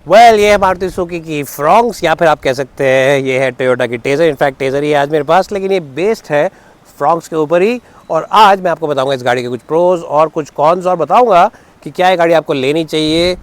ये है मारुति सुजुकी की फ्रॉन्क्स, या फिर आप कह सकते हैं ये है टोयोटा की टेज़र। इनफैक्ट टेज़र ही है आज मेरे पास, लेकिन ये बेस्ड है फ्रॉन्क्स के ऊपर ही। और आज मैं आपको बताऊंगा इस गाड़ी के कुछ प्रोज और कुछ कॉन्स, और बताऊंगा कि क्या ये गाड़ी आपको लेनी चाहिए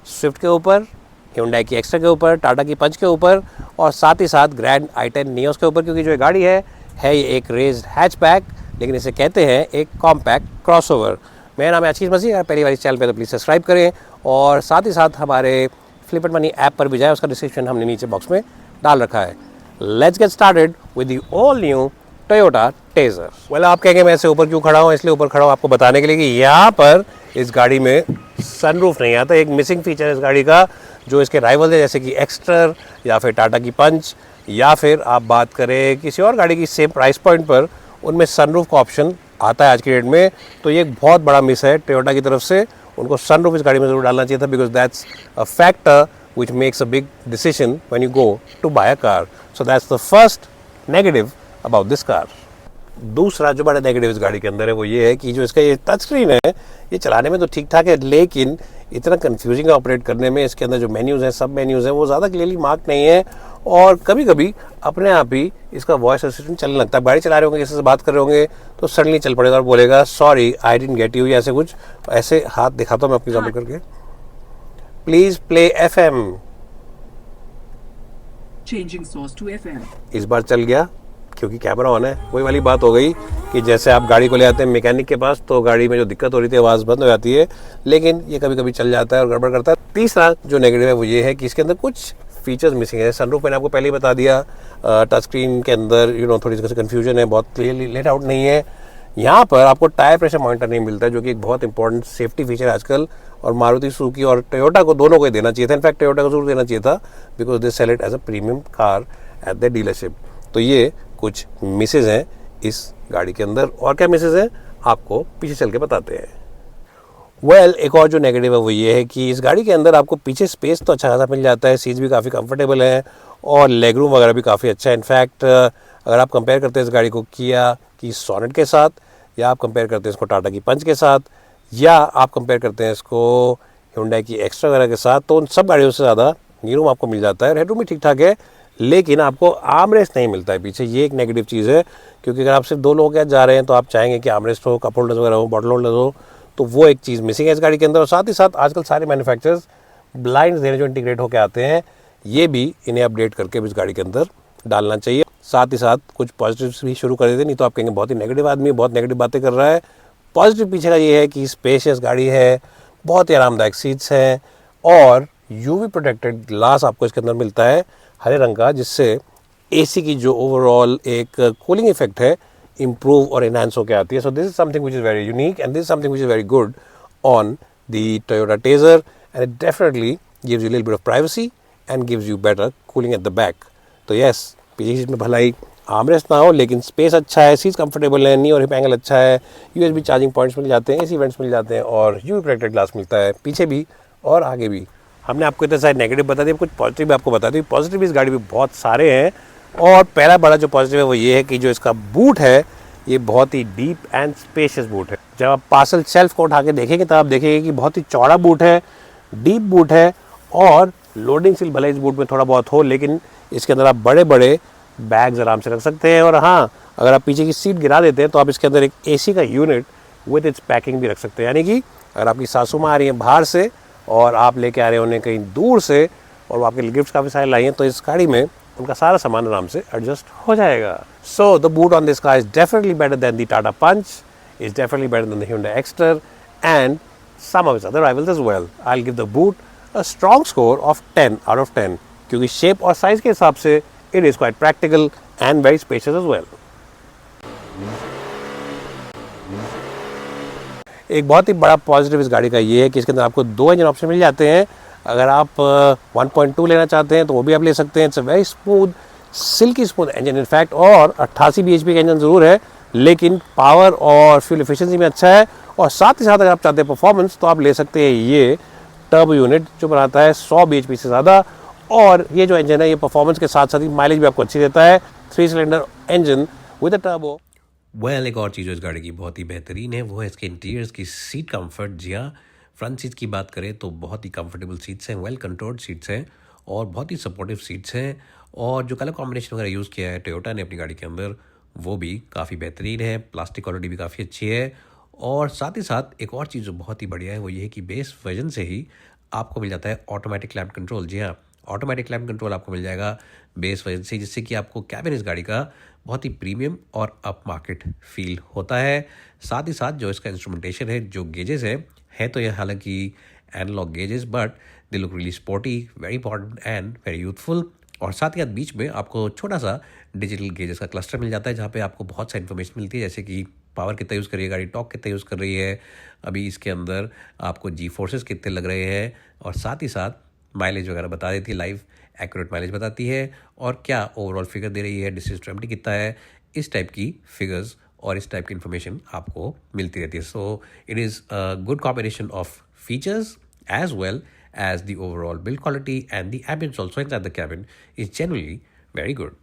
स्विफ्ट के ऊपर, Hyundai की एक्स्ट्रा के ऊपर, टाटा की पंच के ऊपर, और साथ ही साथ ग्रैंड i10 नियोस के ऊपर। क्योंकि जो ये गाड़ी है ये एक रेज्ड हैचबैक, लेकिन इसे कहते हैं एक कॉम्पैक्ट क्रॉसओवर। मेरा नाम है आशीष मसीह। अगर पहली बार इस चैनल पे तो प्लीज़ सब्सक्राइब करें, और साथ ही साथ हमारे फ्लिप एंड मनी ऐप पर भी जाए, उसका डिस्क्रिप्शन हमने नीचे बॉक्स में डाल रखा है। Let's get started with the all new Toyota Taisor. आप कहेंगे मैं ऐसे ऊपर क्यों खड़ा हूँ? इसलिए ऊपर खड़ा हूँ आपको बताने के लिए कि यहाँ पर इस गाड़ी में सनरूफ नहीं आता। एक मिसिंग फीचर है इस गाड़ी का, जो इसके राइवल है जैसे कि एक्स्टर या फिर टाटा की पंच, या फिर आप बात करें किसी और गाड़ी की सेम प्राइस पॉइंट पर, उनमें सनरूफ का ऑप्शन आता है आज की डेट में। तो ये एक बहुत बड़ा मिस है टोयोटा की तरफ से। उनको सनरूफ इस गाड़ी में ज़रूर डालना चाहिए था, because that's a factor which makes a big decision when you go to buy a car. So that's the first negative about this car. दूसरा जो बड़ा नेगेटिव इस गाड़ी के अंदर है वो ये है कि जो इसका ये टच स्क्रीन है, ये चलाने में तो ठीक ठाक है, लेकिन इतना कंफ्यूजिंग ऑपरेट करने में इसके अंदर जो मेन्यूज़ हैं, सब मेन्यूज़ हैं, वो ज़्यादा क्लियरली मार्क नहीं है। और कभी कभी अपने आप ही इसका वॉइस असिस्टेंट चलने लगता है। गाड़ी चला रहे होंगे, किसी से बात कर रहे होंगे, तो सडनली चल पड़ेगा और बोलेगा sorry I didn't get you, या ऐसे कुछ। ऐसे हाथ दिखाता हूँ मैं अपनी एग्जाम्पल करके, please play FM। Changing source to FM। इस बार चल गया क्योंकि कैमरा ऑन है। वही वाली बात हो गई कि जैसे आप गाड़ी को ले आते हैं मैकेनिक के पास, तो गाड़ी में जो दिक्कत हो रही थी आवाज़ बंद हो जाती है, लेकिन ये कभी कभी चल जाता है और गड़बड़ करता है। तीसरा जो नेगेटिव है वो ये है कि इसके अंदर कुछ फीचर्स मिसिंग है। सनरूफ मैंने आपको पहले ही बता दिया, टच स्क्रीन के अंदर थोड़ी सी कन्फ्यूजन है, बहुत क्लियरली लेट आउट नहीं है। यहाँ पर आपको टायर प्रेशर मॉनिटर नहीं मिलता है, जो कि एक बहुत इंपॉर्टेंट सेफ्टी फीचर आजकल, और मारुति सुजुकी और टोयोटा को दोनों को ही देना चाहिए था। इनफैक्ट टोयोटा को जरूर देना चाहिए था, because they sell it as a premium car at the dealership. तो ये कुछ मिसेज हैं इस गाड़ी के अंदर। और क्या मिसेज हैं आपको पीछे चल के बताते हैं। एक और जो नेगेटिव है वो ये है कि इस गाड़ी के अंदर आपको पीछे स्पेस तो अच्छा खासा मिल जाता है, सीट्स भी काफ़ी कंफर्टेबल हैं और लेग रूम वगैरह भी काफ़ी अच्छा है। इनफैक्ट अगर आप कंपेयर करते हैं इस गाड़ी को किया की सॉनेट के साथ, या आप कंपेयर करते हैं इसको टाटा की पंच के साथ, या आप कंपेयर करते हैं इसको Hyundai की एक्स्ट्रा वगैरह के साथ, तो उन सब गाड़ियों से ज़्यादा नी रूम आपको मिल जाता है। हेडरूम भी ठीक ठाक है, लेकिन आपको आर्मरेस्ट नहीं मिलता है पीछे। ये एक नेगेटिव चीज़ है, क्योंकि अगर आप सिर्फ 2 लोग जा रहे हैं तो आप चाहेंगे कि आर्मरेस्ट हो, कप होल्डर्स वगैरह हो, बॉटल होल्डर हो, तो वो एक चीज़ मिसिंग है इस गाड़ी के अंदर। और साथ ही साथ आजकल सारे मैन्युफैक्चरर्स ब्लाइंड्स देने जो इंटीग्रेट होकर आते हैं, ये भी इन्हें अपडेट करके भी इस गाड़ी के अंदर डालना चाहिए। साथ ही साथ कुछ पॉजिटिव्स भी शुरू कर देते, नहीं तो आप कहेंगे बहुत ही नेगेटिव आदमी, बहुत नेगेटिव बातें कर रहा है। पॉजिटिव पीछे का ये है कि स्पेशियस गाड़ी है, बहुत ही आरामदायक सीट्स हैं, और यूवी प्रोटेक्टेड ग्लास आपको इसके अंदर मिलता है हरे रंग का, जिससे एसी की जो ओवरऑल एक कूलिंग इफेक्ट है इम्प्रूव और एनहांस होकर आती है। So this is something which is very unique, and this is something which is very good on the Toyota Taisor, and it definitely gives you little bit of privacy and gives you better cooling at the back. तो yes, पीछे seat में भला ही armrest ना हो, लेकिन space अच्छा है, seats comfortable है, नी और हिप एंगल अच्छा है, USB चार्जिंग पॉइंट्स मिल जाते हैं, एसी वेंट्स मिल जाते हैं, और यूवी प्रोटेक्टेड ग्लास मिलता है पीछे भी और आगे भी। हमने आपको इतने सारे नेगेटिव बता दिए, कुछ पॉजिटिव भी आपको बता दिए। पॉजिटिव इस गाड़ी में बहुत सारे हैं, और पहला बड़ा जो पॉजिटिव है वो ये है कि जो इसका बूट है ये बहुत ही डीप एंड स्पेशियस बूट है। जब आप पार्सल शेल्फ को उठा के देखेंगे तब आप देखेंगे कि बहुत ही चौड़ा बूट है, डीप बूट है, और लोडिंग सील भले इस बूट में थोड़ा बहुत हो, लेकिन इसके अंदर आप बड़े बड़े बैग्स आराम से रख सकते हैं। और हाँ, अगर आप पीछे की सीट गिरा देते हैं तो आप इसके अंदर एक AC का यूनिट विद इट्स पैकिंग भी रख सकते हैं। यानी कि अगर आपकी सासू माँ आ रही हैं बाहर से और आप लेके आ रहे हैं उन्हें कहीं दूर से, और वो आपके लिए गिफ्ट काफ़ी सारे लाई हैं, तो इस गाड़ी में उनका सारा सामान आराम से एडजस्ट हो जाएगा। So the boot on this car is definitely better than the Tata Punch, is definitely better than the Hyundai Exter, and some of its other rivals as well. I'll give the boot a strong score of 10 out of 10, क्योंकि shape और size के हिसाब से it is quite practical and very spacious as well. एक बहुत ही बड़ा positive इस गाड़ी का ये है कि इसके अंदर आपको 2 इंजन ऑप्शन मिल जाते हैं। अगर आप 1.2 लेना चाहते हैं तो वो भी आप ले सकते हैं। It's a very smooth, silkie smooth engine in fact, और 88 bhp का इंजन ज़रूर है, लेकिन पावर और फ्यूल एफिशिएंसी में अच्छा है। और साथ ही साथ अगर आप चाहते हैं परफॉर्मेंस, तो आप ले सकते हैं ये टर्बो यूनिट जो बनाता है 100 bhp से ज़्यादा। और ये जो इंजन है ये परफॉर्मेंस के साथ साथ ही माइलेज भी आपको अच्छी देता है। 3 cylinder engine with a turbo. एक और चीज़ जो इस गाड़ी की बहुत ही बेहतरीन है वो है इसके इंटीरियर्स की सीट कंफर्ट। जी हाँ, फ्रंट सीट की बात करें तो बहुत ही कंफर्टेबल सीट्स हैं, वेल कंट्रोल्ड सीट्स हैं और बहुत ही सपोर्टिव सीट्स हैं। और जो कलर कॉम्बिनेशन वगैरह यूज़ किया है टोयोटा ने अपनी गाड़ी के अंदर वो भी काफ़ी बेहतरीन है, प्लास्टिक क्वालिटी भी काफ़ी अच्छी है। और साथ ही साथ एक और चीज़ जो बहुत ही बढ़िया है वो ये है कि बेस वर्जन से ही आपको मिल जाता है ऑटोमेटिक क्लाइमेट कंट्रोल। जी हाँ, ऑटोमेटिक क्लाइमेट कंट्रोल आपको मिल जाएगा बेस वर्जन से, जिससे कि आपको कैबिन इस गाड़ी का बहुत ही प्रीमियम और अप मार्केट फील होता है। साथ ही साथ जो इसका इंस्ट्रूमेंटेशन है, जो गेजेस है तो यह हालांकि analogue gauges, but they look really sporty, very important and very youthful. और साथ ही साथ बीच में आपको छोटा सा डिजिटल गेजेस का क्लस्टर मिल जाता है, जहाँ पे आपको बहुत सा इन्फॉर्मेशन मिलती है, जैसे कि पावर कितना यूज़ कर रही है गाड़ी, टॉर्क कितना यूज़ कर रही है, अभी इसके अंदर आपको जी फोर्सेस कितने लग रहे हैं, और साथ ही साथ माइलेज वगैरह बता देती है, लाइव एक्यूरेट माइलेज बताती है, और क्या ओवरऑल फिगर दे रही है, डिस्टेंस टू एम्प्टी कितना है, इस टाइप की फिगर्स और इस टाइप की इन्फॉर्मेशन आपको मिलती रहती है। So it is a good combination of features as well as the overall build quality and the ambience also inside the cabin is generally very good.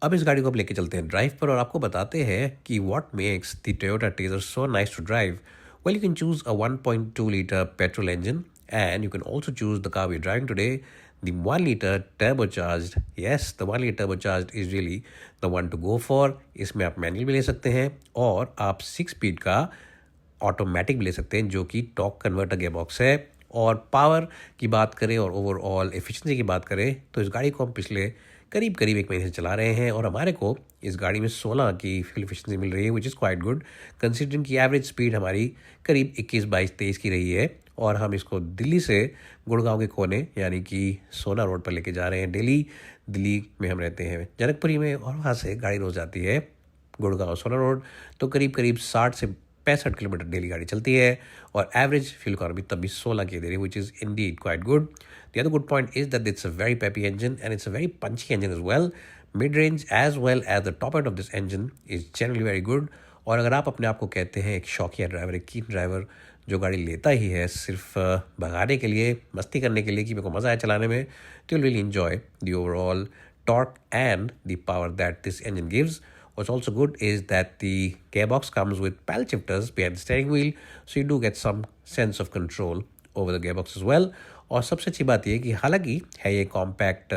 अब इस गाड़ी को आप लेके चलते हैं ड्राइव पर और आपको बताते हैं कि what makes the Toyota Tazzer so nice to drive. Well, you can choose a 1.2 liter petrol engine and you can also choose the car we're driving today, the 1 liter turbocharged. Yes, the 1 liter turbocharged is really the one to go for. इसमें आप manual भी ले सकते हैं और आप 6 speed का automatic भी ले सकते हैं, जो कि टॉर्क कन्वर्टर गियरबॉक्स है। और पावर की बात करें और ओवरऑल एफिशिएंसी की बात करें तो इस गाड़ी को हम पिछले करीब 1 महीने से चला रहे हैं और हमारे को इस गाड़ी में 16 की फ्यूल एफिशिएंसी मिल रही है, which is quite good considering की एवरेज स्पीड हमारी करीब 21, 22, 23 की रही है। और हम इसको दिल्ली से गुड़गांव के कोने यानी कि सोना रोड पर लेके जा रहे हैं। दिल्ली में हम रहते हैं जनकपुरी में, और वहाँ से गाड़ी रोज़ जाती है गुड़गांव सोना रोड, तो करीब 60 से 65 किलोमीटर डेली गाड़ी चलती है और एवरेज फ्यूल इकोनॉमी तब भी 16 की दे रही है, which is Indeed quite good. The other good point is that it's a very peppy engine and it's a very punchy engine as well. Mid-range as well as the top end of this engine is generally very good. और अगर आप अपने आप को कहते हैं एक शौकिया ड्राइवर, एक कीन ड्राइवर जो गाड़ी लेता ही है सिर्फ भगाने के लिए, मस्ती करने के लिए कि मेरे को मज़ा आया चलाने में, तो you'll really enjoy the overall torque and the power that this engine gives. What's also good is that the gearbox comes with paddle shifters behind the steering wheel, so you do get some sense of control over the gearbox as well. और सबसे अच्छी बात यह है कि हालांकि है ये कॉम्पैक्ट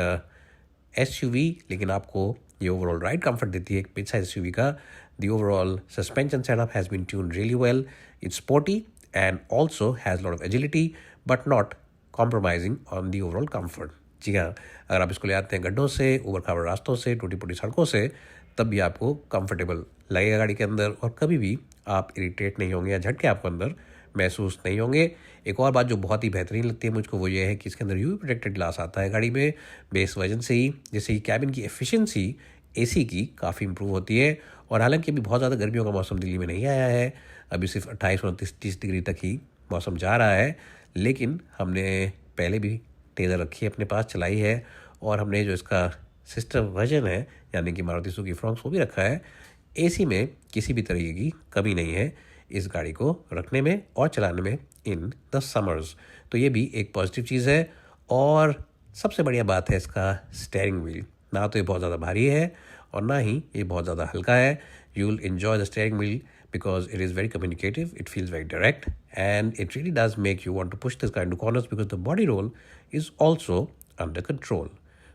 SUV, लेकिन आपको ये ओवरऑल राइड कंफर्ट देती है एक मिड साइज SUV का। The overall suspension setup has been tuned really well. It's sporty and also has a lot of agility, but not compromising on the overall comfort. जी हाँ, अगर आप इसको ले आते हैं गड्ढों से, ऊबड़ खाबड़ रास्तों से, टूटी फूटी सड़कों से, तब भी आपको कंफर्टेबल लगेगा गाड़ी के अंदर और कभी भी आप इरिटेट नहीं होंगे या झटके आपको अंदर महसूस नहीं होंगे। एक और बात जो बहुत ही बेहतरीन लगती है मुझको वो ये है कि इसके अंदर यूवी प्रोटेक्टेड ग्लास आता है गाड़ी में बेस वर्जन से ही, जिससे कि कैबिन की एफिशिएंसी AC की काफ़ी इंप्रूव होती है। और हालांकि अभी बहुत ज़्यादा गर्मियों का मौसम दिल्ली में नहीं आया है, अभी सिर्फ 28, 29, 30 डिग्री तक ही मौसम जा रहा है, लेकिन हमने पहले भी टेज़र रखी है अपने पास, चलाई है, और हमने जो इसका सिस्टर वर्जन है यानी कि मारुति सुजुकी फ्रॉन्क्स वो भी रखा है। AC में किसी भी तरीके की कमी नहीं है इस गाड़ी को रखने में और चलाने में इन द समर्स, तो ये भी एक पॉजिटिव चीज़ है। और सबसे बढ़िया बात है इसका स्टीयरिंग व्हील, ना तो ये बहुत ज़्यादा भारी है और ना ही ये बहुत ज़्यादा हल्का है। You will enjoy the steering wheel because it is very communicative, it feels very direct, and it really does make you want to push this car into corners because the body roll is also under control.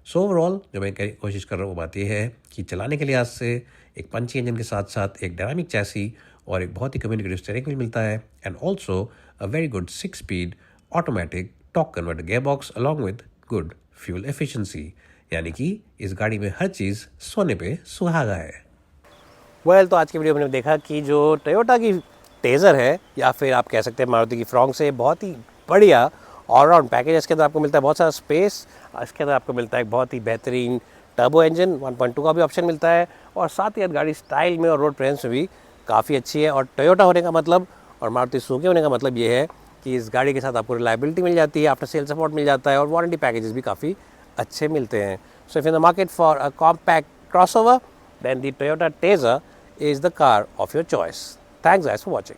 So overall जो मैं कोशिश कर रहा हूँ वो बात ये है कि चलाने के लिहाज से एक पंची इंजन के साथ साथ एक डायनामिक चैसी और एक बहुत ही कम्युनिकेटिव स्टीयरिंग व्हील मिलता है, and also a very good 6 speed automatic torque converter gearbox along with good fuel efficiency, यानी कि इस गाड़ी में हर चीज़ सोने पे सुहागा है। तो आज की वीडियो में हमने देखा कि जो टोयोटा की टेज़र है या फिर आप कह सकते हैं मारुति की फ्रॉन्क्स से, बहुत ही बढ़िया ऑलराउंड पैकेज। इसके अंदर आपको मिलता है बहुत सारा स्पेस, इसके अंदर आपको मिलता है एक बहुत ही बेहतरीन टर्बो इंजन 1.2 का भी ऑप्शन मिलता है, और साथ ही गाड़ी स्टाइल में और रोड प्रेजेंस में भी काफ़ी अच्छी है। और टोयोटा होने का मतलब और मारुति सुजुकी होने का मतलब ये है कि इस गाड़ी के साथ आपको रिलायबिलिटी मिल जाती है, आफ्टर सेल सपोर्ट मिल जाता है और वारंटी पैकेजेस भी काफ़ी अच्छे मिलते हैं। So if in the market for a compact crossover, then the Toyota Tazzer is the car of your choice. Thanks guys for watching.